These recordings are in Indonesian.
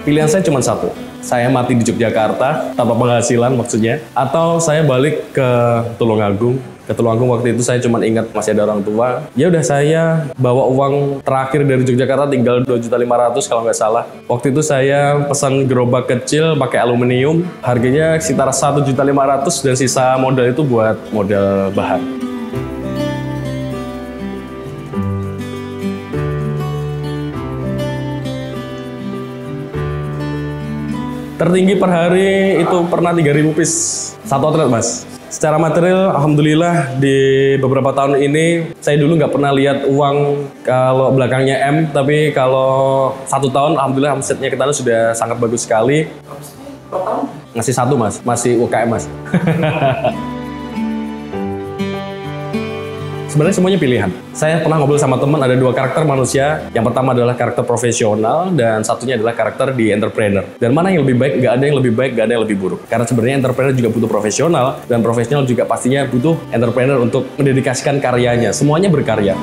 Pilihan saya cuma satu, saya mati di Yogyakarta tanpa penghasilan maksudnya, atau saya balik ke Tulungagung. Ke Tulungagung waktu itu saya cuma ingat masih ada orang tua. Ya udah saya bawa uang terakhir dari Yogyakarta tinggal 2.500.000 kalau nggak salah. Waktu itu saya pesan gerobak kecil pakai aluminium, harganya sekitar 1.500.000 dan sisa modal itu buat modal bahan. Tertinggi per hari itu pernah 3.000 piece satu outlet, Mas. Secara material, alhamdulillah di beberapa tahun ini saya dulu nggak pernah lihat uang kalau belakangnya M, tapi kalau 1 tahun, alhamdulillah omsetnya kita sudah sangat bagus sekali. Ngasih 1, Mas, masih UKM, Mas. Sebenarnya semuanya pilihan. Saya pernah ngobrol sama teman, ada 2 karakter manusia. Yang pertama adalah karakter profesional, dan satunya adalah karakter di entrepreneur. Dan mana yang lebih baik? Nggak ada yang lebih baik, nggak ada yang lebih buruk. Karena sebenarnya entrepreneur juga butuh profesional, dan profesional juga pastinya butuh entrepreneur untuk mendedikasikan karyanya. Semuanya berkarya.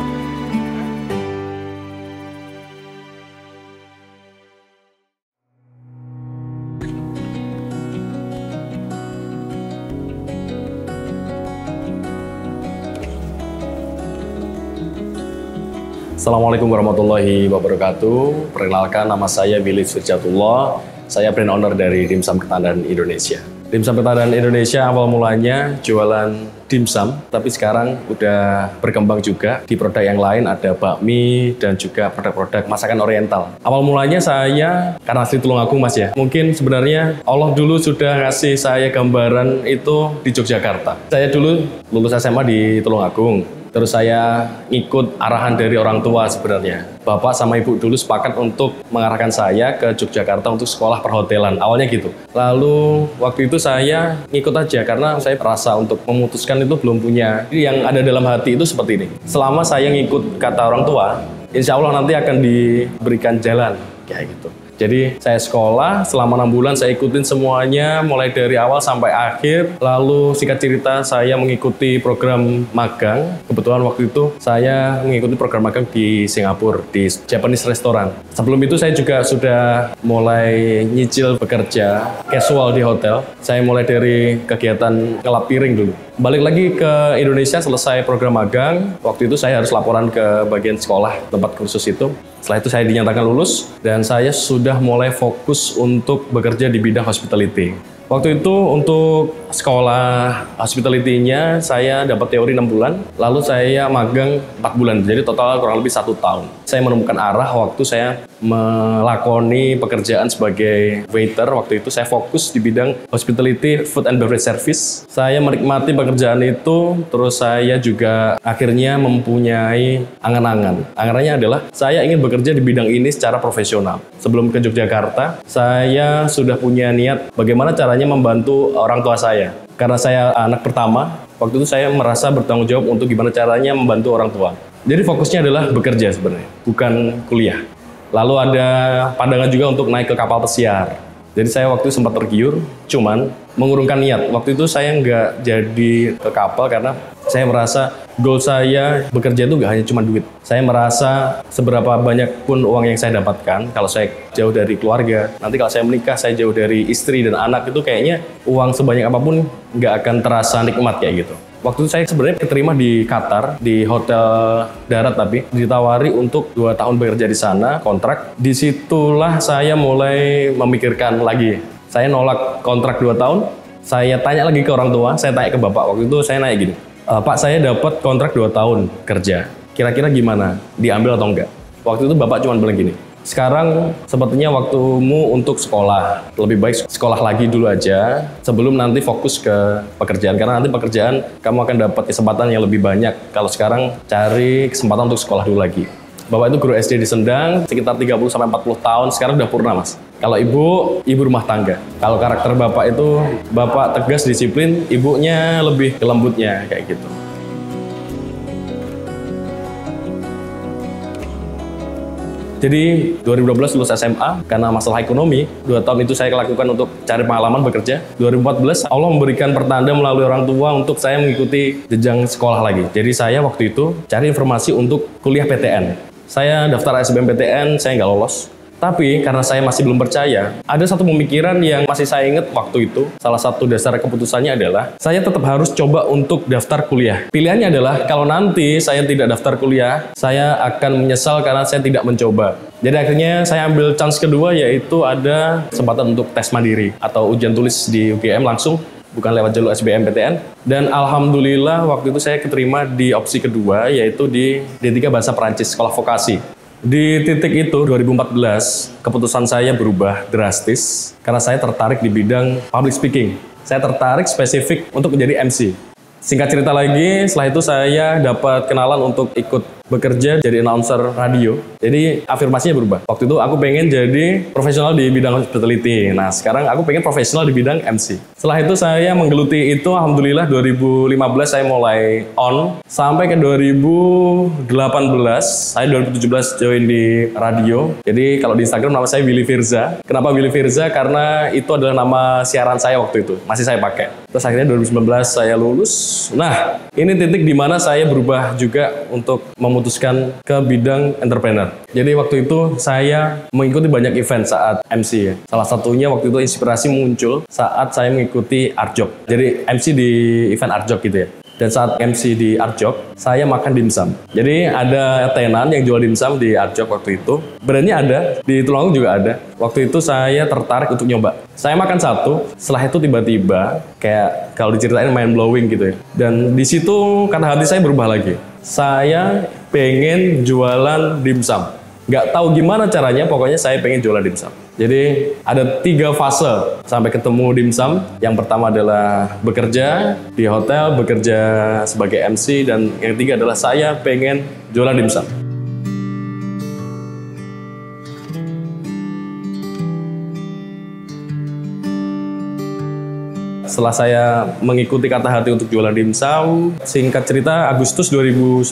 Assalamualaikum warahmatullahi wabarakatuh. Perkenalkan, nama saya Willy Firjatullah. Saya brand owner dari Dimsum Ketandan Indonesia. Dimsum Ketandan Indonesia awal mulanya jualan dimsum, tapi sekarang udah berkembang juga di produk yang lain, ada bakmi dan juga produk-produk masakan oriental. Awal mulanya saya, karena asli Tulungagung, Mas ya, mungkin sebenarnya Allah dulu sudah ngasih saya gambaran itu di Yogyakarta. Saya dulu lulus SMA di Tulungagung. Terus saya ngikut arahan dari orang tua sebenarnya. Bapak sama ibu dulu sepakat untuk mengarahkan saya ke Yogyakarta untuk sekolah perhotelan. Awalnya gitu. Lalu waktu itu saya ngikut aja karena saya rasa untuk memutuskan itu belum punya. Jadi yang ada dalam hati itu seperti ini. Selama saya ngikut kata orang tua, insya Allah nanti akan diberikan jalan. Kayak gitu. Jadi saya sekolah selama 6 bulan, saya ikutin semuanya mulai dari awal sampai akhir. Lalu singkat cerita saya mengikuti program magang. Kebetulan waktu itu saya mengikuti program magang di Singapura di Japanese Restaurant. Sebelum itu saya juga sudah mulai nyicil bekerja casual di hotel. Saya mulai dari kegiatan ngelap piring dulu. Balik lagi ke Indonesia selesai program magang. Waktu itu saya harus laporan ke bagian sekolah tempat kursus itu. Setelah itu saya dinyatakan lulus dan saya sudah mulai fokus untuk bekerja di bidang hospitality. Waktu itu untuk sekolah hospitality-nya saya dapat teori 6 bulan, lalu saya magang 4 bulan, jadi total kurang lebih 1 tahun. Saya menemukan arah waktu saya melakoni pekerjaan sebagai waiter. Waktu itu saya fokus di bidang hospitality, food and beverage service. Saya menikmati pekerjaan itu, terus saya juga akhirnya mempunyai angan-angan. Anganannya adalah saya ingin bekerja di bidang ini secara profesional. Sebelum ke Yogyakarta, saya sudah punya niat bagaimana caranya membantu orang tua saya. Karena saya anak pertama, waktu itu saya merasa bertanggung jawab untuk gimana caranya membantu orang tua. Jadi fokusnya adalah bekerja sebenarnya, bukan kuliah. Lalu ada pandangan juga untuk naik ke kapal pesiar. Jadi saya waktu itu sempat tergiur, cuman mengurungkan niat. Waktu itu saya nggak jadi ke kapal karena saya merasa goal saya bekerja itu nggak hanya cuma duit. Saya merasa seberapa banyak pun uang yang saya dapatkan, kalau saya jauh dari keluarga, nanti kalau saya menikah, saya jauh dari istri dan anak, itu kayaknya uang sebanyak apapun nggak akan terasa nikmat kayak gitu. Waktu itu saya sebenarnya keterima di Qatar, di hotel darat, tapi ditawari untuk 2 tahun bekerja di sana, kontrak. Disitulah saya mulai memikirkan lagi. Saya nolak kontrak 2 tahun, saya tanya lagi ke orang tua, saya tanya ke bapak. Waktu itu saya nanya gini, Pak, saya dapat kontrak 2 tahun kerja, kira-kira gimana, diambil atau enggak? Waktu itu bapak cuma bilang gini, sekarang sepertinya waktumu untuk sekolah. Lebih baik sekolah lagi dulu aja sebelum nanti fokus ke pekerjaan. Karena nanti pekerjaan kamu akan dapat kesempatan yang lebih banyak. Kalau sekarang cari kesempatan untuk sekolah dulu lagi. Bapak itu guru SD di Sendang, sekitar 30-40 tahun, sekarang udah purna, Mas. Kalau ibu rumah tangga. Kalau karakter bapak itu, bapak tegas, disiplin, ibunya lebih ke lembutnya, kayak gitu. Jadi 2012 lulus SMA karena masalah ekonomi. 2 tahun itu saya lakukan untuk cari pengalaman bekerja. 2014 Allah memberikan pertanda melalui orang tua untuk saya mengikuti jenjang sekolah lagi. Jadi saya waktu itu cari informasi untuk kuliah PTN. Saya daftar SBMPTN, saya nggak lolos. Tapi karena saya masih belum percaya, ada satu pemikiran yang masih saya ingat waktu itu. Salah satu dasar keputusannya adalah, saya tetap harus coba untuk daftar kuliah. Pilihannya adalah, kalau nanti saya tidak daftar kuliah, saya akan menyesal karena saya tidak mencoba. Jadi akhirnya saya ambil chance kedua, yaitu ada kesempatan untuk tes mandiri atau ujian tulis di UGM langsung, bukan lewat jalur SBMPTN. Dan alhamdulillah waktu itu saya keterima di opsi kedua, yaitu di D3 Bahasa Perancis, sekolah vokasi. Di titik itu, 2014, keputusan saya berubah drastis karena saya tertarik di bidang public speaking. Saya tertarik spesifik untuk menjadi MC. Singkat cerita lagi, setelah itu saya dapat kenalan untuk ikut bekerja jadi announcer radio. Jadi afirmasinya berubah. Waktu itu aku pengen jadi profesional di bidang hospitality. Nah sekarang aku pengen profesional di bidang MC. Setelah itu saya menggeluti itu, alhamdulillah 2015 saya mulai on. Sampai ke 2018, saya 2017 join di radio. Jadi kalau di Instagram nama saya Willy Firza. Kenapa Willy Firza? Karena itu adalah nama siaran saya waktu itu. Masih saya pakai. Terus akhirnya 2019 saya lulus. Nah ini titik dimana saya berubah juga untuk memutuskan ke bidang entrepreneur. Jadi waktu itu saya mengikuti banyak event saat MC ya. Salah satunya waktu itu inspirasi muncul saat saya mengikuti Art Job. Jadi MC di event Art Job gitu ya. Dan saat MC di Art Job, saya makan dimsum. Jadi ada tenan yang jual dimsum di Art Job waktu itu. Brandnya ada, di Tulungagung juga ada. Waktu itu saya tertarik untuk nyoba. Saya makan satu, setelah itu tiba-tiba kayak kalau diceritain mind blowing gitu ya. Dan di situ kata hati saya berubah lagi. Saya pengen jualan dimsum. Nggak tahu gimana caranya, pokoknya saya pengen jualan dimsum. Jadi ada 3 fase sampai ketemu dimsum. Yang pertama adalah bekerja di hotel, bekerja sebagai MC, dan yang ketiga adalah saya pengen jualan dimsum. Setelah saya mengikuti kata hati untuk jualan dimsum, singkat cerita Agustus 2019,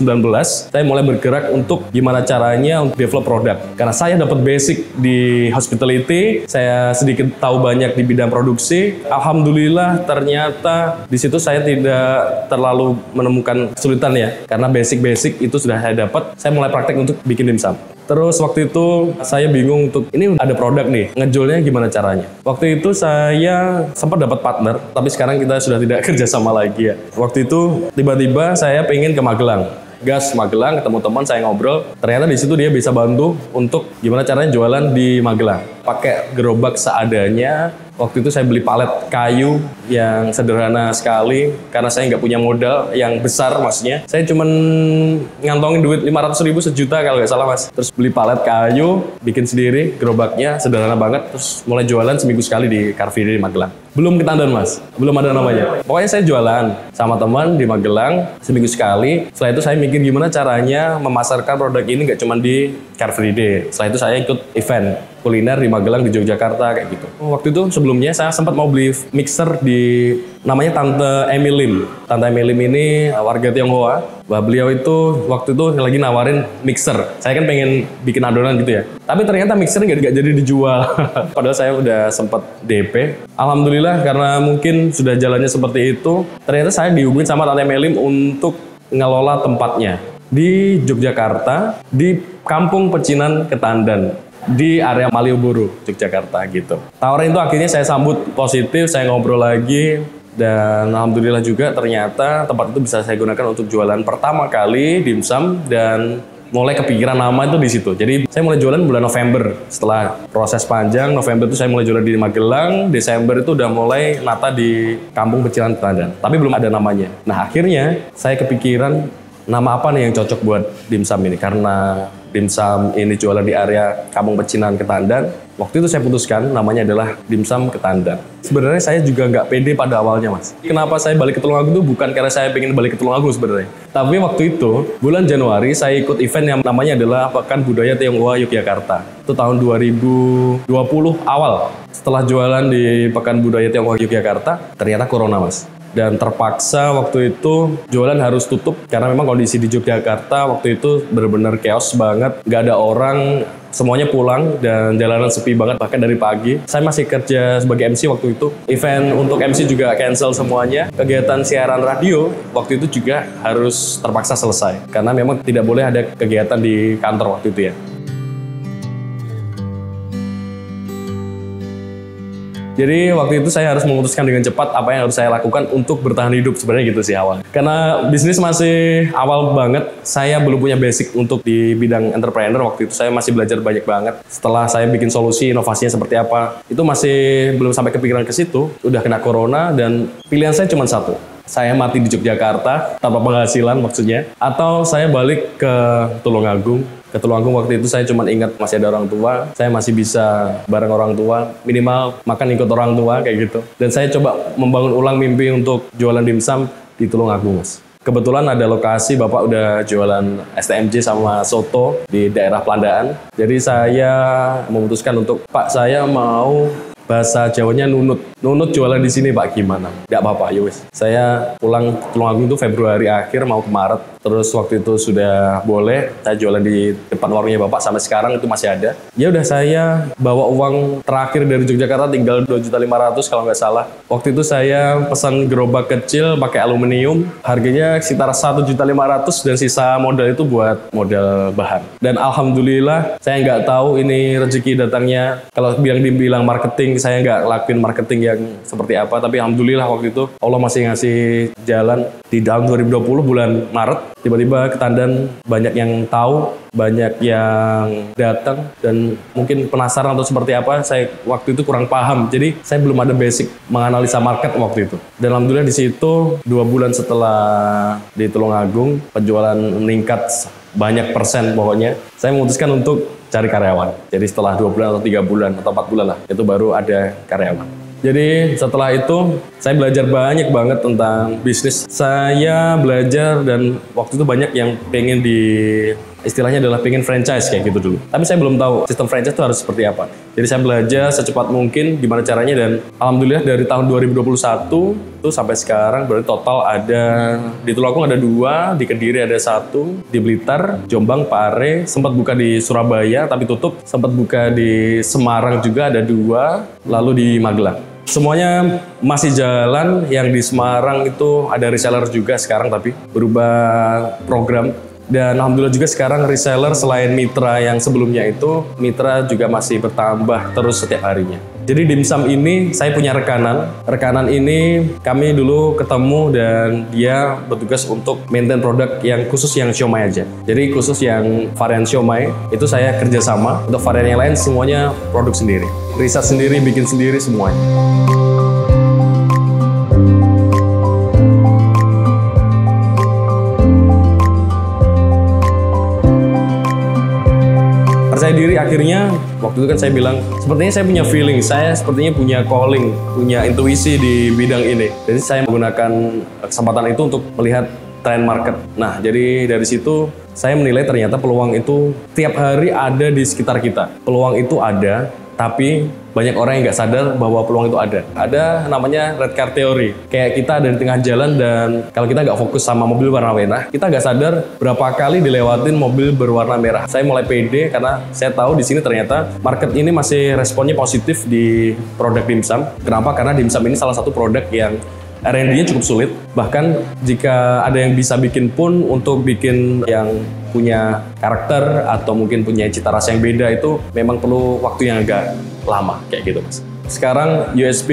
saya mulai bergerak untuk gimana caranya untuk develop produk. Karena saya dapat basic di hospitality, saya sedikit tahu banyak di bidang produksi. Alhamdulillah ternyata di situ saya tidak terlalu menemukan kesulitan ya. Karena basic-basic itu sudah saya dapat, saya mulai praktek untuk bikin dimsum. Terus waktu itu saya bingung untuk ini ada produk nih, ngejualnya gimana caranya. Waktu itu saya sempat dapat partner, tapi sekarang kita sudah tidak kerja sama lagi ya. Waktu itu tiba-tiba saya pengen ke Magelang. Gas Magelang, ketemu teman, saya ngobrol. Ternyata di situ dia bisa bantu untuk gimana caranya jualan di Magelang. Pakai gerobak seadanya. Waktu itu saya beli palet kayu yang sederhana sekali karena saya nggak punya modal yang besar maksudnya. Saya cuman ngantongin duit 500.000 sejuta kalau nggak salah mas. Terus beli palet kayu, bikin sendiri, gerobaknya sederhana banget. Terus mulai jualan seminggu sekali di Car Free Day di Magelang. Belum ketandan mas, belum ada namanya. Pokoknya saya jualan sama teman di Magelang seminggu sekali. Setelah itu saya mikir gimana caranya memasarkan produk ini nggak cuma di Car Free Day. Setelah itu saya ikut event kuliner di Magelang, di Yogyakarta kayak gitu. Waktu itu sebelumnya saya sempat mau beli mixer di namanya Tante Emily Lim. Tante Emily Lim ini warga Tionghoa. Bah, beliau itu waktu itu lagi nawarin mixer. Saya kan pengen bikin adonan gitu ya. Tapi ternyata mixer nggak jadi dijual. Padahal saya udah sempat DP. Alhamdulillah karena mungkin sudah jalannya seperti itu. Ternyata saya dihubungin sama Tante Emily Lim untuk ngelola tempatnya di Yogyakarta, di Kampung Pecinan Ketandan, di area Malioboro, Yogyakarta gitu. Tawaran itu akhirnya saya sambut positif, saya ngobrol lagi, dan alhamdulillah juga ternyata tempat itu bisa saya gunakan untuk jualan pertama kali dimsum, dan mulai kepikiran nama itu di situ. Jadi saya mulai jualan bulan November. Setelah proses panjang, November itu saya mulai jualan di Magelang, Desember itu udah mulai nata di Kampung Pecinan Ketandan. Tapi belum ada namanya. Nah akhirnya saya kepikiran nama apa nih yang cocok buat dimsum ini, karena dimsum ini jualan di area Kampung Pecinan Ketandan. Waktu itu saya putuskan namanya adalah Dimsum Ketandan. Sebenarnya saya juga nggak pede pada awalnya mas. Kenapa saya balik ke Tulungagung itu bukan karena saya pengen balik ke Tulungagung sebenarnya. Tapi waktu itu bulan Januari saya ikut event yang namanya adalah Pekan Budaya Tionghoa Yogyakarta. Itu tahun 2020 awal. Setelah jualan di Pekan Budaya Tionghoa Yogyakarta, ternyata corona mas. Dan terpaksa waktu itu jualan harus tutup karena memang kondisi di Yogyakarta waktu itu benar-benar chaos banget, nggak ada orang, semuanya pulang dan jalanan sepi banget, bahkan dari pagi. Saya masih kerja sebagai MC waktu itu. Event untuk MC juga cancel semuanya. Kegiatan siaran radio waktu itu juga harus terpaksa selesai karena memang tidak boleh ada kegiatan di kantor waktu itu ya. Jadi waktu itu saya harus memutuskan dengan cepat apa yang harus saya lakukan untuk bertahan hidup, sebenarnya gitu sih awal. Karena bisnis masih awal banget, saya belum punya basic untuk di bidang entrepreneur. Waktu itu saya masih belajar banyak banget. Setelah saya bikin solusi, inovasinya seperti apa, itu masih belum sampai kepikiran ke situ. Udah kena corona dan pilihan saya cuma satu. Saya mati di Yogyakarta tanpa penghasilan maksudnya, atau saya balik ke Tulungagung. Ke Tulungagung waktu itu saya cuma ingat masih ada orang tua, saya masih bisa bareng orang tua, minimal makan ikut orang tua kayak gitu. Dan saya coba membangun ulang mimpi untuk jualan dimsum di Tulungagung, Mas. Kebetulan ada lokasi, Bapak udah jualan STMJ sama soto di daerah Pelandaan. Jadi saya memutuskan untuk, Pak, saya mau bahasa Jawanya nunut. Nunut jualan di sini, Pak, gimana? Nggak apa-apa, yowes. Saya pulang Tulungagung itu Februari akhir mau ke Maret. Terus waktu itu sudah boleh, saya jualan di depan warungnya Bapak, sampai sekarang itu masih ada. Ya udah, saya bawa uang terakhir dari Yogyakarta tinggal 2.500.000 kalau nggak salah. Waktu itu saya pesan gerobak kecil pakai aluminium, harganya sekitar 1.500.000 dan sisa modal itu buat modal bahan. Dan alhamdulillah, saya nggak tahu ini rezeki datangnya. Kalau dibilang marketing, saya nggak lakuin marketing yang seperti apa, tapi alhamdulillah waktu itu Allah masih ngasih jalan. Di tahun 2020 bulan Maret, tiba-tiba Ketandan banyak yang tahu, banyak yang datang, dan mungkin penasaran atau seperti apa. Saya waktu itu kurang paham, jadi saya belum ada basic menganalisa market waktu itu. Dan alhamdulillah di situ 2 bulan setelah di Tulungagung, penjualan meningkat banyak persen pokoknya. Saya memutuskan untuk cari karyawan. Jadi setelah 2 bulan atau 3 bulan atau 4 bulan lah, itu baru ada karyawan. Jadi setelah itu saya belajar banyak banget tentang bisnis. Saya belajar dan waktu itu banyak yang pengen istilahnya adalah pengen franchise kayak gitu dulu. Tapi saya belum tahu sistem franchise itu harus seperti apa. Jadi saya belajar secepat mungkin gimana caranya, dan alhamdulillah dari tahun 2021 itu sampai sekarang berarti total ada di Tulungagung ada 2, di Kediri ada 1, di Blitar, Jombang, Pare, sempat buka di Surabaya tapi tutup, sempat buka di Semarang juga ada 2, lalu di Magelang. Semuanya masih jalan. Yang di Semarang itu ada reseller juga sekarang, tapi berubah program. Dan alhamdulillah juga sekarang reseller selain mitra yang sebelumnya itu, mitra juga masih bertambah terus setiap harinya. Jadi dimsum ini saya punya rekanan. Rekanan ini kami dulu ketemu dan dia bertugas untuk maintain produk yang khusus yang siomay aja. Jadi khusus yang varian siomay itu saya kerjasama. Untuk varian yang lain semuanya produk sendiri. Riset sendiri, bikin sendiri semuanya. Percaya diri akhirnya, waktu itu kan saya bilang, sepertinya saya punya feeling, saya sepertinya punya calling, punya intuisi di bidang ini. Jadi saya menggunakan kesempatan itu untuk melihat tren market. Nah, jadi dari situ saya menilai ternyata peluang itu tiap hari ada di sekitar kita. Peluang itu ada, tapi banyak orang yang nggak sadar bahwa peluang itu ada. Ada namanya red car theory. Kayak kita ada di tengah jalan dan kalau kita nggak fokus sama mobil warna merah, kita nggak sadar berapa kali dilewatin mobil berwarna merah. Saya mulai pede karena saya tahu di sini ternyata market ini masih responnya positif di produk dimsum. Kenapa? Karena dimsum ini salah satu produk yang R&D-nya cukup sulit. Bahkan jika ada yang bisa bikin pun, untuk bikin yang punya karakter atau mungkin punya cita rasa yang beda itu memang perlu waktu yang agak lama kayak gitu, Mas. Sekarang USP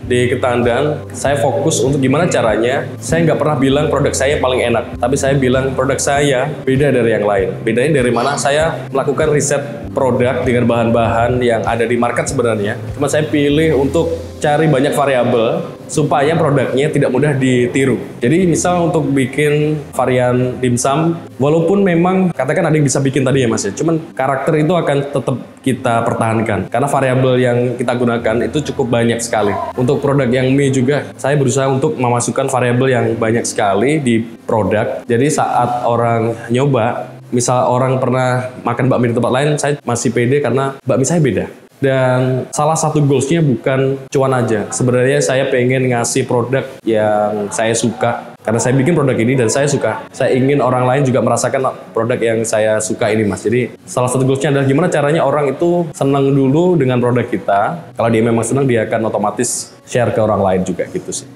di Ketandan, saya fokus untuk gimana caranya. Saya nggak pernah bilang produk saya paling enak, tapi saya bilang produk saya beda dari yang lain. Bedanya dari mana? Saya melakukan riset produk dengan bahan-bahan yang ada di market sebenarnya. Cuma saya pilih untuk cari banyak variabel supaya produknya tidak mudah ditiru. Jadi misal untuk bikin varian dimsum, walaupun memang katakan ada yang bisa bikin tadi ya Mas ya, cuman karakter itu akan tetap kita pertahankan karena variabel yang kita gunakan itu cukup banyak sekali. Untuk produk yang mie juga saya berusaha untuk memasukkan variabel yang banyak sekali di produk. Jadi saat orang nyoba, misal orang pernah makan bakmi di tempat lain, saya masih pede karena bakmi saya beda. Dan salah satu goalsnya bukan cuan aja. Sebenarnya saya pengen ngasih produk yang saya suka Karena saya bikin produk ini dan saya suka. Saya ingin orang lain juga merasakan produk yang saya suka ini, Mas. Jadi salah satu goalsnya adalah gimana caranya orang itu senang dulu dengan produk kita. Kalau dia memang senang, dia akan otomatis share ke orang lain juga gitu sih.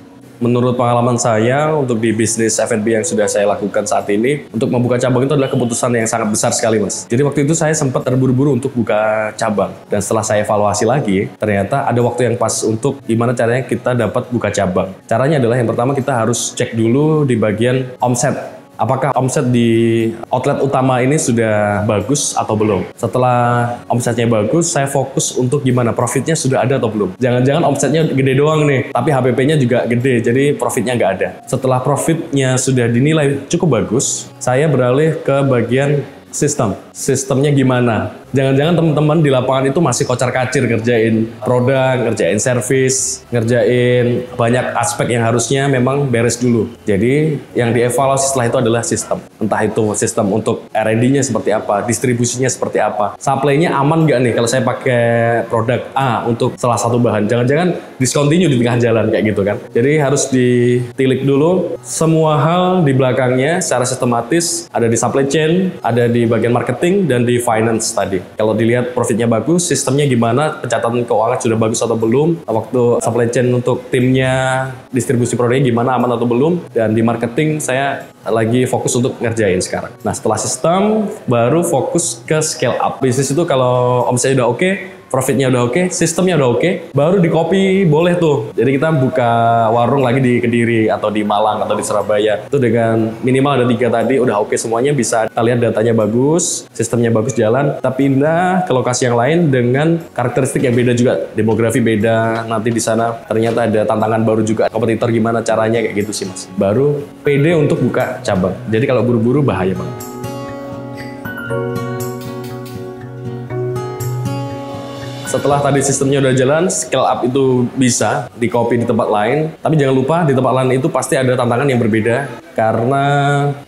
Menurut pengalaman saya untuk di bisnis F&B yang sudah saya lakukan saat ini, untuk membuka cabang itu adalah keputusan yang sangat besar sekali, Mas. Jadi waktu itu saya sempat terburu-buru untuk buka cabang. Dan setelah saya evaluasi lagi, ternyata ada waktu yang pas untuk gimana caranya kita dapat buka cabang. Caranya adalah yang pertama kita harus cek dulu di bagian omset. Apakah omset di outlet utama ini sudah bagus atau belum? Setelah omsetnya bagus, saya fokus untuk gimana profitnya sudah ada atau belum. Jangan-jangan omsetnya gede doang nih, tapi HPP-nya juga gede, jadi profitnya nggak ada. Setelah profitnya sudah dinilai cukup bagus, saya beralih ke bagian sistemnya gimana. Jangan-jangan teman-teman di lapangan itu masih kocar-kacir ngerjain produk, ngerjain servis, ngerjain banyak aspek yang harusnya memang beres dulu. Jadi yang dievaluasi setelah itu adalah sistem. Entah itu sistem untuk R&D-nya seperti apa, distribusinya seperti apa, supply-nya aman nggak nih kalau saya pakai produk A untuk salah satu bahan. Jangan-jangan discontinue di tengah jalan kayak gitu kan. Jadi harus ditilik dulu semua hal di belakangnya secara sistematis, ada di supply chain, ada di bagian marketing, dan di finance tadi. Kalau dilihat profitnya bagus, sistemnya gimana, pencatatan keuangan sudah bagus atau belum, waktu supply chain untuk timnya, distribusi produknya gimana, aman atau belum, dan di marketing saya lagi fokus untuk ngerjain sekarang. Nah setelah sistem, baru fokus ke scale up. Bisnis itu kalau omsetnya udah oke, profitnya udah oke, sistemnya udah oke, baru di copy boleh tuh. Jadi kita buka warung lagi di Kediri atau di Malang atau di Surabaya. Itu dengan minimal ada 3 tadi, udah oke semuanya, bisa kita lihat datanya bagus, sistemnya bagus jalan. Kita pindah ke lokasi yang lain dengan karakteristik yang beda juga, demografi beda. Nanti di sana ternyata ada tantangan baru juga, kompetitor gimana caranya kayak gitu sih Mas. Baru pede untuk buka cabang. Jadi kalau buru-buru bahaya banget. Setelah tadi sistemnya udah jalan, scale up itu bisa di-copy di tempat lain. Tapi jangan lupa di tempat lain itu pasti ada tantangan yang berbeda. Karena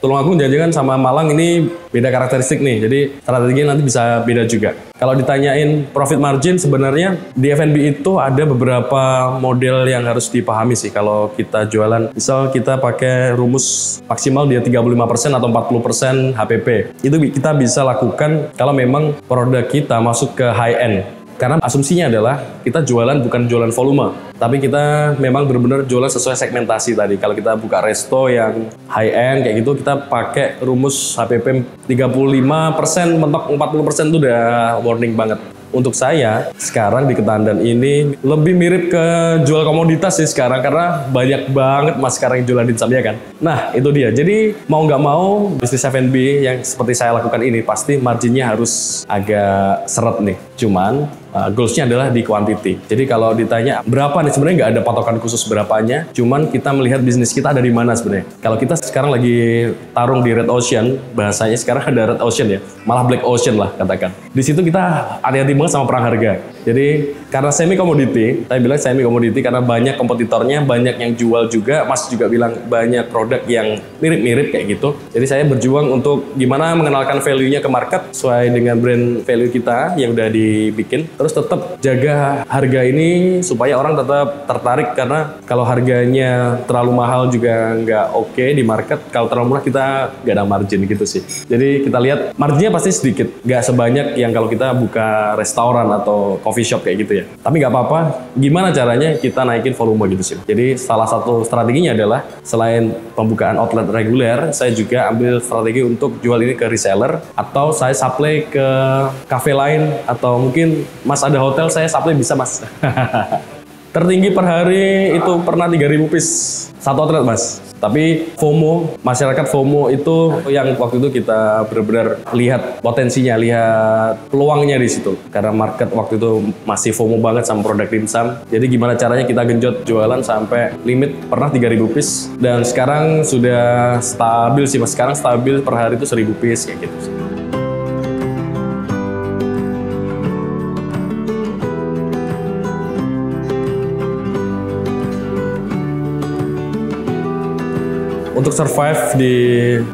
Tulungagung jangan-jangan sama Malang ini beda karakteristik nih. Jadi strateginya nanti bisa beda juga. Kalau ditanyain profit margin, sebenarnya di F&B itu ada beberapa model yang harus dipahami sih. Kalau kita jualan, misal kita pakai rumus maksimal dia 35% atau 40% HPP. Itu kita bisa lakukan kalau memang produk kita masuk ke high end. Karena asumsinya adalah kita jualan bukan jualan volume, tapi kita memang benar-benar jualan sesuai segmentasi tadi. Kalau kita buka resto yang high end kayak gitu, kita pakai rumus HPP 35%, mentok 40% itu udah warning banget. Untuk saya, sekarang di Ketandan ini lebih mirip ke jual komoditas sih sekarang, karena banyak banget mas sekarang yang jualan dimsum ya kan. Nah itu dia, jadi mau nggak mau bisnis F&B yang seperti saya lakukan ini pasti marginnya harus agak seret nih. Cuman goalsnya adalah di quantity. Jadi kalau ditanya berapa nih, sebenarnya nggak ada patokan khusus berapanya, cuman kita melihat bisnis kita ada di mana sebenarnya. Kalau kita sekarang lagi tarung di red ocean, bahasanya sekarang ada red ocean ya, malah black ocean lah katakan. Di situ kita hati-hati banget sama perang harga. Jadi karena semi komoditi, saya bilang semi komoditi karena banyak kompetitornya, banyak yang jual juga. Mas juga bilang banyak produk yang mirip-mirip kayak gitu. Jadi saya berjuang untuk gimana mengenalkan value-nya ke market sesuai dengan brand value kita yang udah dibikin. Terus tetap jaga harga ini supaya orang tetap tertarik, karena kalau harganya terlalu mahal juga nggak oke di market. Kalau terlalu murah kita nggak ada margin gitu sih. Jadi kita lihat marginnya pasti sedikit, nggak sebanyak yang kalau kita buka restoran atau coffee shop kayak gitu ya. Tapi nggak apa-apa, gimana caranya kita naikin volume gitu sih. Jadi salah satu strateginya adalah selain pembukaan outlet reguler, saya juga ambil strategi untuk jual ini ke reseller, atau saya supply ke cafe lain, atau mungkin mas ada hotel, saya supply bisa mas. Tertinggi per hari itu pernah 3.000 piece satu outlet mas. Tapi FOMO, masyarakat FOMO itu yang waktu itu kita benar-benar lihat potensinya, lihat peluangnya di situ. Karena market waktu itu masih FOMO banget sama produk dimsum. Jadi gimana caranya kita genjot jualan sampai limit pernah 3.000 piece. Dan sekarang sudah stabil sih mas, sekarang stabil per hari itu 1.000 piece kayak gitu sih. Untuk survive di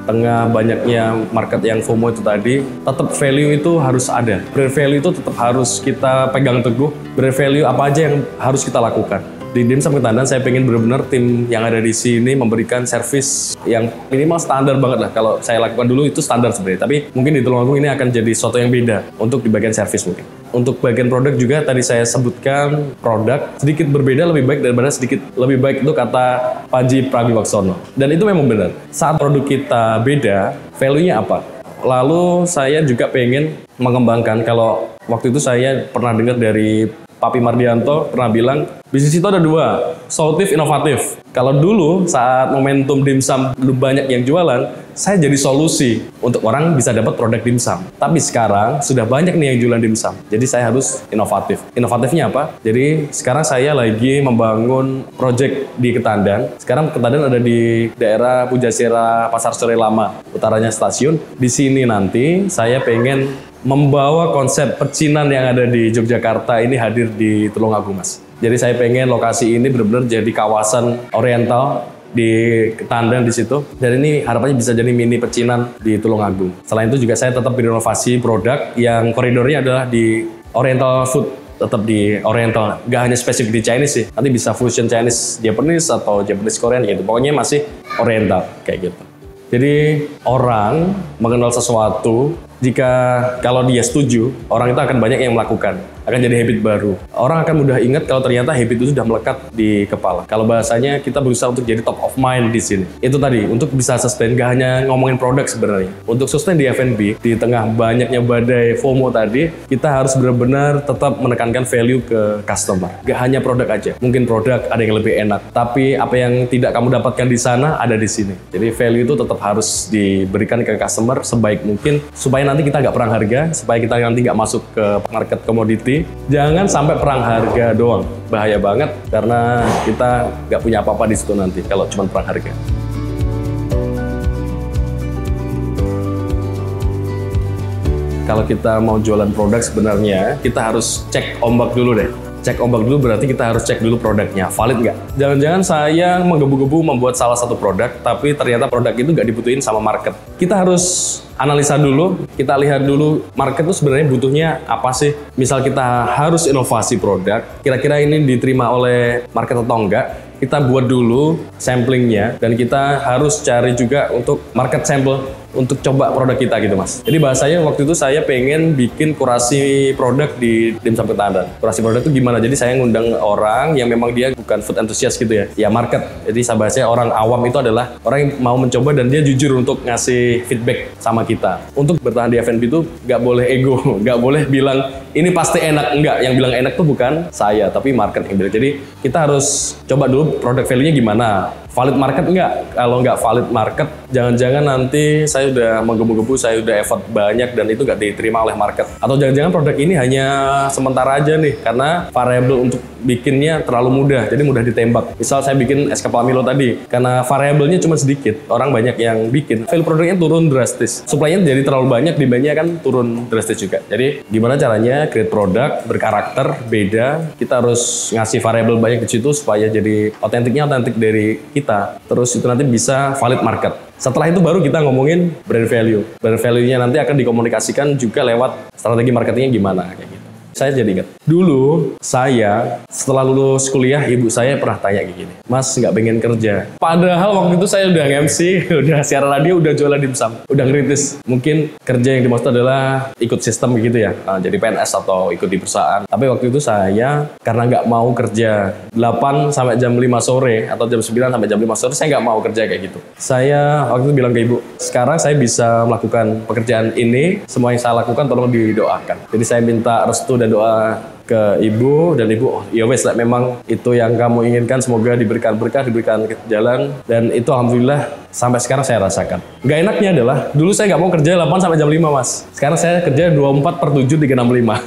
tengah banyaknya market yang FOMO itu tadi, tetap value itu harus ada. Brand value itu tetap harus kita pegang teguh. Brand value apa aja yang harus kita lakukan. Di Dimsum Ketandan saya pengen benar-benar tim yang ada di sini memberikan servis yang minimal standar banget lah. Kalau saya lakukan dulu itu standar sebenarnya, tapi mungkin di Tulungagung ini akan jadi sesuatu yang beda untuk di bagian servis mungkin. Untuk bagian produk juga tadi saya sebutkan produk sedikit berbeda lebih baik daripada sedikit lebih baik, itu kata Panji Pragiwaksono. Dan itu memang benar. Saat produk kita beda, value-nya apa? Lalu saya juga pengen mengembangkan, kalau waktu itu saya pernah dengar dari Papi Mardianto pernah bilang, bisnis itu ada dua, solutif, inovatif. Kalau dulu saat momentum dimsum belum banyak yang jualan, saya jadi solusi untuk orang bisa dapat produk dimsum. Tapi sekarang sudah banyak nih yang jualan dimsum, jadi saya harus inovatif. Inovatifnya apa? Jadi sekarang saya lagi membangun project di Ketandan. Sekarang Ketandan ada di daerah Pujasera Pasar Sore Lama, utaranya stasiun. Di sini nanti saya pengen membawa konsep pecinan yang ada di Yogyakarta ini hadir di Tulungagung, Mas. Jadi saya pengen lokasi ini benar-benar jadi kawasan oriental di Ketandan di situ. Dan ini harapannya bisa jadi mini pecinan di Tulungagung. Selain itu juga saya tetap berinovasi produk yang koridornya adalah di oriental food, tetap di oriental, nggak hanya spesifik di Chinese sih. Nanti bisa fusion Chinese Japanese atau Japanese Korean gitu. Pokoknya masih oriental kayak gitu. Jadi orang mengenal sesuatu, jika kalau dia setuju, orang itu akan banyak yang melakukan, akan jadi habit baru. Orang akan mudah ingat kalau ternyata habit itu sudah melekat di kepala. Kalau bahasanya kita berusaha untuk jadi top of mind di sini. Itu tadi, untuk bisa sustain, gak hanya ngomongin produk sebenarnya. Untuk sustain di F&B, di tengah banyaknya badai FOMO tadi, kita harus benar-benar tetap menekankan value ke customer. Gak hanya produk aja, mungkin produk ada yang lebih enak, tapi apa yang tidak kamu dapatkan di sana ada di sini. Jadi value itu tetap harus diberikan ke customer sebaik mungkin, supaya nanti kita nggak perang harga, supaya kita nanti nggak masuk ke market komoditi. Jangan sampai perang harga doang, bahaya banget karena kita nggak punya apa-apa di situ nanti kalau cuma perang harga. Kalau kita mau jualan produk sebenarnya kita harus cek ombak dulu deh. Cek ombak dulu berarti kita harus cek dulu produknya, valid nggak? Jangan-jangan saya menggebu-gebu membuat salah satu produk, tapi ternyata produk itu nggak dibutuhin sama market. Kita harus analisa dulu, kita lihat dulu market itu sebenarnya butuhnya apa sih. Misal kita harus inovasi produk, kira-kira ini diterima oleh market atau enggak. Kita buat dulu samplingnya, dan kita harus cari juga untuk market sample untuk coba produk kita gitu, Mas. Jadi bahasanya waktu itu saya pengen bikin kurasi produk di Dimsum Ketandan. Kurasi produk itu gimana? Jadi saya ngundang orang yang memang dia bukan food enthusiast gitu ya market. Jadi saya bahasanya orang awam itu adalah orang yang mau mencoba dan dia jujur untuk ngasih feedback sama kita. Untuk bertahan di F&B itu nggak boleh ego, nggak boleh bilang ini pasti enak, enggak. Yang bilang enak tuh bukan saya, tapi market yang bilang. Jadi kita harus coba dulu produk value-nya gimana. Valid market enggak? Kalau nggak valid market, jangan-jangan nanti saya udah menggebu-gebu, saya udah effort banyak dan itu nggak diterima oleh market. Atau jangan-jangan produk ini hanya sementara aja nih, karena variabel untuk bikinnya terlalu mudah, jadi mudah ditembak. Misal saya bikin es kepal Milo tadi, karena variabelnya cuma sedikit, orang banyak yang bikin, value produknya turun drastis. Supply-nya jadi terlalu banyak, demand-nya kan turun drastis juga. Jadi gimana caranya create produk berkarakter, beda, kita harus ngasih variabel banyak di situ supaya jadi otentik dari kita. Terus itu nanti bisa valid market. Setelah itu baru kita ngomongin brand value. Brand value-nya nanti akan dikomunikasikan juga lewat strategi marketingnya gimana kayak gitu. Saya jadi ingat, dulu saya setelah lulus kuliah, ibu saya pernah tanya kayak gini, Mas nggak pengen kerja? Padahal waktu itu saya udah MC, udah siaran radio, udah jualan dimsum, udah ngeritis. Mungkin kerja yang dimaksud adalah ikut sistem gitu ya, jadi PNS atau ikut di perusahaan. Tapi waktu itu saya, karena nggak mau kerja 8 sampai jam 5 sore, atau jam 9 sampai jam 5 sore, saya nggak mau kerja kayak gitu. Saya waktu itu bilang ke ibu, sekarang saya bisa melakukan pekerjaan ini, semua yang saya lakukan tolong didoakan. Jadi saya minta restu dan doa ke ibu, dan ibu, oh, ya wes lah, memang itu yang kamu inginkan, semoga diberikan berkah, diberikan jalan, dan itu alhamdulillah sampai sekarang saya rasakan. Gak enaknya adalah, dulu saya nggak mau kerja 8 sampai jam 5, Mas. Sekarang saya kerja 24/7, 365.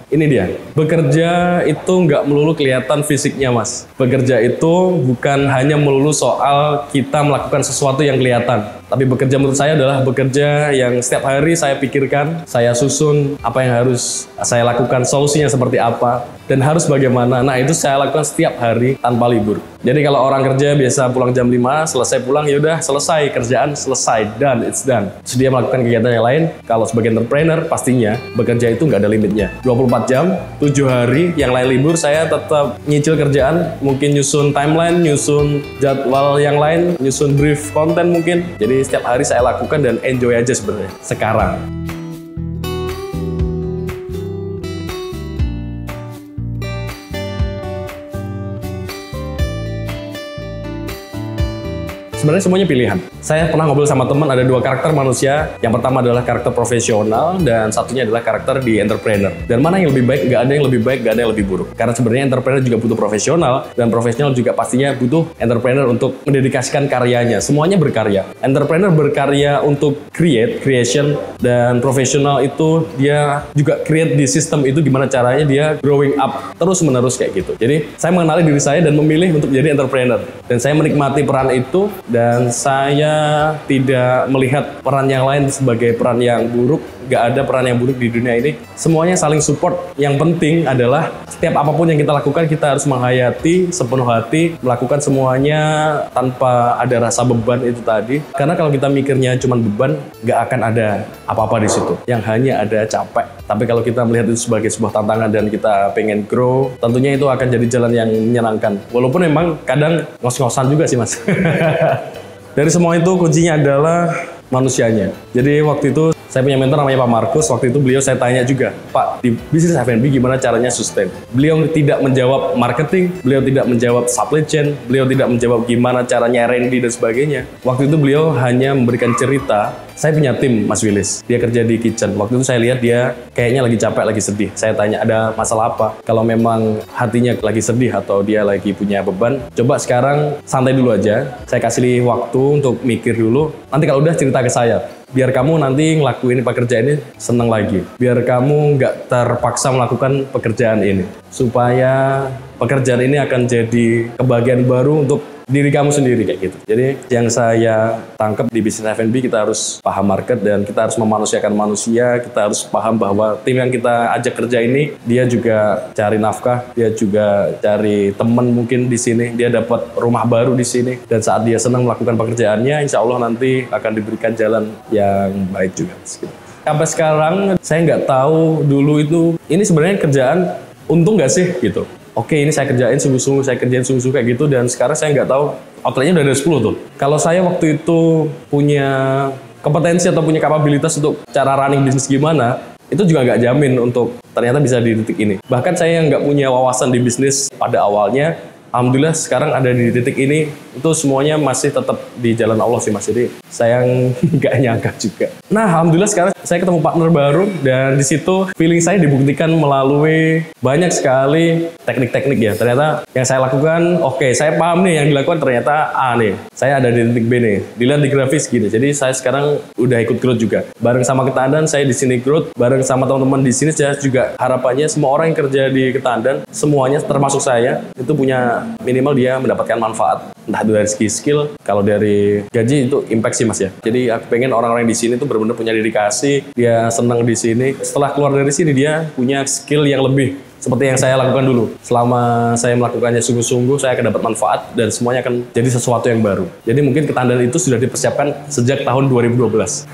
Ini dia, bekerja itu nggak melulu kelihatan fisiknya, Mas. Bekerja itu bukan hanya melulu soal kita melakukan sesuatu yang kelihatan. Tapi bekerja menurut saya adalah bekerja yang setiap hari saya pikirkan, saya susun apa yang harus saya lakukan, solusinya seperti apa, dan harus bagaimana. Nah, itu saya lakukan setiap hari tanpa libur. Jadi kalau orang kerja biasa pulang jam 5, selesai pulang, yaudah selesai, kerjaan selesai, done, it's done. Terus dia melakukan kegiatan yang lain. Kalau sebagai entrepreneur, pastinya bekerja itu nggak ada limitnya. 24 jam, 7 hari, yang lain libur, saya tetap nyicil kerjaan, mungkin nyusun timeline, nyusun jadwal yang lain, nyusun brief konten mungkin. Jadi setiap hari saya lakukan dan enjoy aja sebenarnya sekarang. Sebenarnya semuanya pilihan. Saya pernah ngobrol sama teman, ada 2 karakter manusia. Yang pertama adalah karakter profesional, dan satunya adalah karakter di entrepreneur. Dan mana yang lebih baik? Nggak ada yang lebih baik, nggak ada yang lebih buruk. Karena sebenarnya entrepreneur juga butuh profesional, dan profesional juga pastinya butuh entrepreneur untuk mendedikasikan karyanya. Semuanya berkarya. Entrepreneur berkarya untuk creation, dan profesional itu dia juga create di sistem itu gimana caranya dia growing up terus-menerus kayak gitu. Jadi saya mengenali diri saya dan memilih untuk jadi entrepreneur. Dan saya menikmati peran itu, dan saya tidak melihat peran yang lain sebagai peran yang buruk. Gak ada peran yang buruk di dunia ini. Semuanya saling support. Yang penting adalah setiap apapun yang kita lakukan, kita harus menghayati sepenuh hati, melakukan semuanya tanpa ada rasa beban itu tadi. Karena kalau kita mikirnya cuma beban, gak akan ada apa-apa di situ. Yang hanya ada capek. Tapi kalau kita melihat itu sebagai sebuah tantangan dan kita pengen grow, tentunya itu akan jadi jalan yang menyenangkan. Walaupun memang kadang ngos-ngosan juga sih, Mas. Dari semua itu kuncinya adalah manusianya. Jadi waktu itu saya punya mentor namanya Pak Markus. Waktu itu beliau saya tanya juga, Pak, di bisnis F&B gimana caranya sustain? Beliau tidak menjawab marketing, beliau tidak menjawab supply chain, beliau tidak menjawab gimana caranya R&D dan sebagainya. Waktu itu beliau hanya memberikan cerita. Saya punya tim, Mas Willis. Dia kerja di kitchen. Waktu itu saya lihat dia kayaknya lagi capek, lagi sedih. Saya tanya, ada masalah apa? Kalau memang hatinya lagi sedih atau dia lagi punya beban, coba sekarang santai dulu aja. Saya kasih waktu untuk mikir dulu. Nanti kalau udah cerita ke saya. Biar kamu nanti ngelakuin pekerjaan ini seneng lagi. Biar kamu nggak terpaksa melakukan pekerjaan ini. Supaya pekerjaan ini akan jadi kebahagiaan baru untuk diri kamu sendiri kayak gitu. Jadi yang saya tangkap di bisnis F&B, kita harus paham market dan kita harus memanusiakan manusia. Kita harus paham bahwa tim yang kita ajak kerja ini, dia juga cari nafkah, dia juga cari teman mungkin di sini, dia dapat rumah baru di sini. Dan saat dia senang melakukan pekerjaannya, insya Allah nanti akan diberikan jalan yang baik juga. Sampai sekarang saya nggak tahu dulu itu ini sebenarnya kerjaan untung nggak sih gitu. Oke, ini saya kerjain sungguh-sungguh, kayak gitu, dan sekarang saya nggak tahu outletnya udah ada 10 tuh. Kalau saya waktu itu punya kompetensi atau punya kapabilitas untuk cara running bisnis gimana, itu juga nggak jamin untuk ternyata bisa di titik ini. Bahkan saya yang nggak punya wawasan di bisnis pada awalnya, alhamdulillah sekarang ada di titik ini, itu semuanya masih tetap di jalan Allah sih, Mas. Jadi saya nggak nyangka juga. Nah, alhamdulillah sekarang saya ketemu partner baru, dan di situ feeling saya dibuktikan melalui banyak sekali teknik-teknik ya. Ternyata yang saya lakukan, oke, saya paham nih yang dilakukan ternyata A nih. Saya ada di titik B nih. Dilihat di grafis gini. Jadi saya sekarang udah ikut growth juga. Bareng sama Ketandan, saya di sini growth. Bareng sama teman-teman di sini, saya juga harapannya semua orang yang kerja di Ketandan, semuanya termasuk saya, itu punya minimal dia mendapatkan manfaat. Entah itu dari segi skill, kalau dari gaji itu impact sih, Mas ya. Jadi aku pengen orang-orang di sini tuh benar-benar punya dedikasi, dia senang di sini. Setelah keluar dari sini dia punya skill yang lebih. Seperti yang saya lakukan dulu. Selama saya melakukannya sungguh-sungguh, saya akan dapat manfaat dan semuanya akan jadi sesuatu yang baru. Jadi mungkin Ketandan itu sudah dipersiapkan sejak tahun 2012.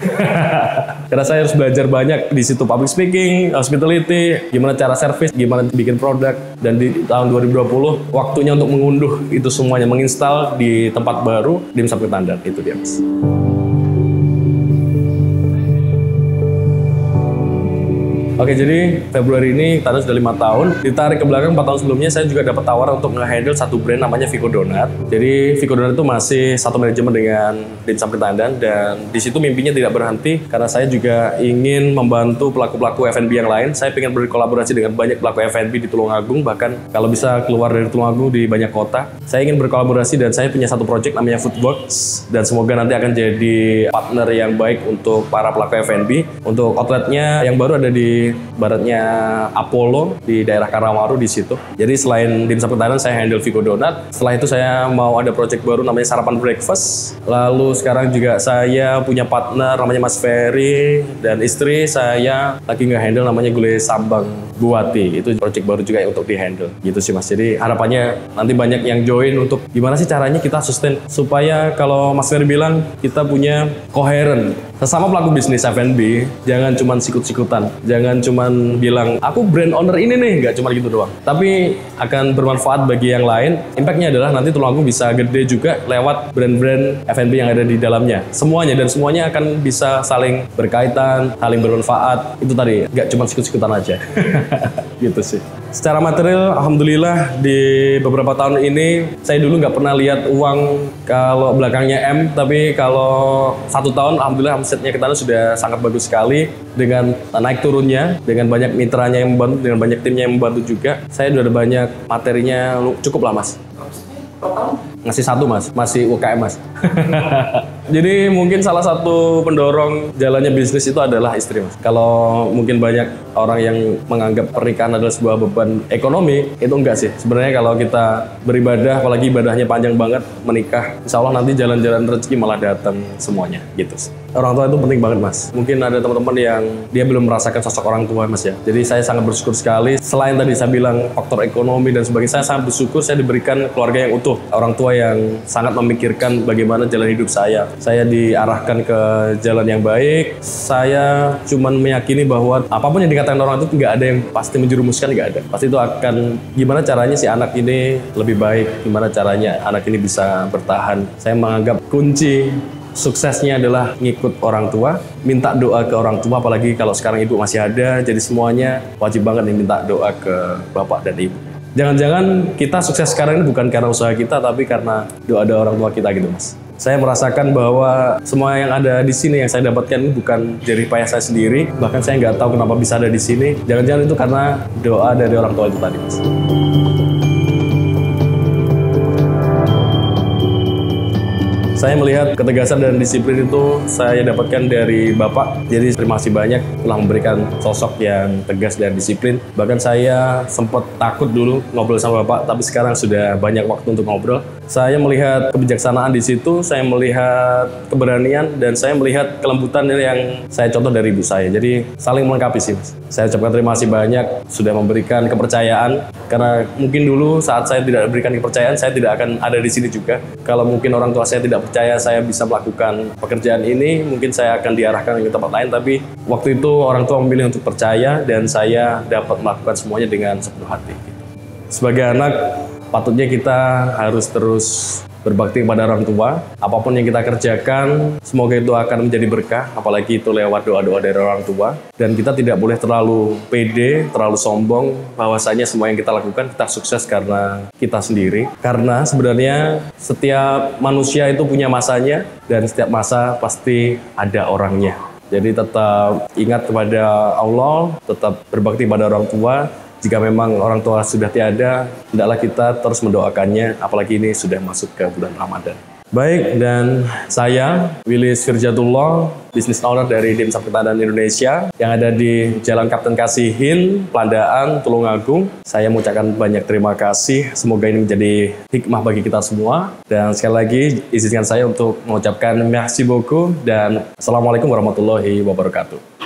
Karena saya harus belajar banyak di situ, public speaking, hospitality, gimana cara service, gimana bikin produk. Dan di tahun 2020, waktunya untuk mengunduh itu semuanya, menginstal di tempat baru, Dimsum Ketandan. Itu dia, Mas. Oke, jadi Februari ini Ketandan sudah 5 tahun. Ditarik ke belakang 4 tahun sebelumnya, saya juga dapat tawaran untuk nge-handle satu brand namanya Vico Donat. Jadi Vico Donat itu masih satu manajemen dengan Dimsum Ketandan, dan di situ mimpinya tidak berhenti karena saya juga ingin membantu pelaku-pelaku F&B yang lain. Saya ingin berkolaborasi dengan banyak pelaku F&B di Tulungagung, bahkan kalau bisa keluar dari Tulungagung di banyak kota. Saya ingin berkolaborasi dan saya punya satu project namanya Foodworks, dan semoga nanti akan jadi partner yang baik untuk para pelaku F&B. Untuk outletnya yang baru ada di baratnya Apollo di daerah Karawang di situ. Jadi selain dimsum ketahanan, saya handle Vigo Donat. Setelah itu saya mau ada project baru namanya Sarapan Breakfast. Lalu sekarang juga saya punya partner namanya Mas Ferry, dan istri saya lagi nge-handle namanya Gulai Sambang Buati. Itu project baru juga untuk di-handle. Gitu sih Mas. Jadi harapannya nanti banyak yang join untuk gimana sih caranya kita sustain supaya kalau Mas Ferry bilang kita punya koheren. Sesama pelaku bisnis F&B, jangan cuma sikut-sikutan. Jangan cuma bilang, aku brand owner ini nih, nggak cuma gitu doang. Tapi akan bermanfaat bagi yang lain. Impact-nya adalah nanti Tulungagung bisa gede juga lewat brand-brand F&B yang ada di dalamnya. Semuanya, dan semuanya akan bisa saling berkaitan, saling bermanfaat. Itu tadi, nggak cuma sikut-sikutan aja. Gitu sih. Secara material, alhamdulillah di beberapa tahun ini, saya dulu nggak pernah lihat uang kalau belakangnya M, tapi kalau 1 tahun, alhamdulillah omsetnya kita sudah sangat bagus sekali dengan naik turunnya, dengan banyak mitranya yang membantu, dengan banyak timnya yang membantu juga. Saya sudah ada banyak materinya, cukup lah Mas. Ngasih 1 Mas, masih UKM Mas. Jadi mungkin salah satu pendorong jalannya bisnis itu adalah istri Mas. Kalau mungkin banyak orang yang menganggap pernikahan adalah sebuah beban ekonomi, itu enggak sih. Sebenarnya kalau kita beribadah, apalagi ibadahnya panjang banget, menikah, insya Allah nanti jalan-jalan rezeki malah datang semuanya gitu sih. Orang tua itu penting banget Mas. Mungkin ada teman-teman yang dia belum merasakan sosok orang tua Mas ya. Jadi saya sangat bersyukur sekali. Selain tadi saya bilang faktor ekonomi dan sebagainya, saya sangat bersyukur saya diberikan keluarga yang utuh. Orang tua yang sangat memikirkan bagaimana jalan hidup saya. Saya diarahkan ke jalan yang baik. Saya cuman meyakini bahwa apapun yang dikatakan orang itu nggak ada yang pasti menjerumuskan, nggak ada. Pasti itu akan gimana caranya si anak ini lebih baik, gimana caranya anak ini bisa bertahan. Saya menganggap kunci suksesnya adalah ngikut orang tua, minta doa ke orang tua, apalagi kalau sekarang ibu masih ada, jadi semuanya wajib banget nih minta doa ke bapak dan ibu. Jangan-jangan kita sukses sekarang ini bukan karena usaha kita, tapi karena doa orang tua kita gitu Mas. Saya merasakan bahwa semua yang ada di sini yang saya dapatkan ini bukan jerih payah saya sendiri, bahkan saya nggak tahu kenapa bisa ada di sini. Jangan-jangan itu karena doa dari orang tua itu tadi Mas. Saya melihat ketegasan dan disiplin itu saya dapatkan dari Bapak. Jadi terima kasih banyak telah memberikan sosok yang tegas dan disiplin. Bahkan saya sempat takut dulu ngobrol sama Bapak, tapi sekarang sudah banyak waktu untuk ngobrol. Saya melihat kebijaksanaan di situ, saya melihat keberanian, dan saya melihat kelembutan yang saya contoh dari ibu saya. Jadi saling melengkapi sih Mas. Saya ucapkan terima kasih banyak sudah memberikan kepercayaan. Karena mungkin dulu saat saya tidak diberikan kepercayaan, saya tidak akan ada di sini juga. Kalau mungkin orang tua saya tidak percaya saya bisa melakukan pekerjaan ini, mungkin saya akan diarahkan ke tempat lain. Tapi waktu itu orang tua memilih untuk percaya, dan saya dapat melakukan semuanya dengan sepenuh hati. Sebagai anak, patutnya kita harus terus berbakti kepada orang tua. Apapun yang kita kerjakan, semoga itu akan menjadi berkah, apalagi itu lewat doa-doa dari orang tua. Dan kita tidak boleh terlalu pede, terlalu sombong, bahwasanya semua yang kita lakukan, kita sukses karena kita sendiri. Karena sebenarnya setiap manusia itu punya masanya, dan setiap masa pasti ada orangnya. Jadi tetap ingat kepada Allah, tetap berbakti pada orang tua. Jika memang orang tua sudah tiada, hendaklah kita terus mendoakannya, apalagi ini sudah masuk ke bulan Ramadan. Baik, dan saya, Wilis Firjatullah, Business Owner dari Dimsum Ketahanan Indonesia, yang ada di Jalan Kapten Kasihin, Pandaan, Tulungagung. Saya mengucapkan banyak terima kasih, semoga ini menjadi hikmah bagi kita semua. Dan sekali lagi, izinkan saya untuk mengucapkan merci beaucoup, dan Assalamualaikum warahmatullahi wabarakatuh.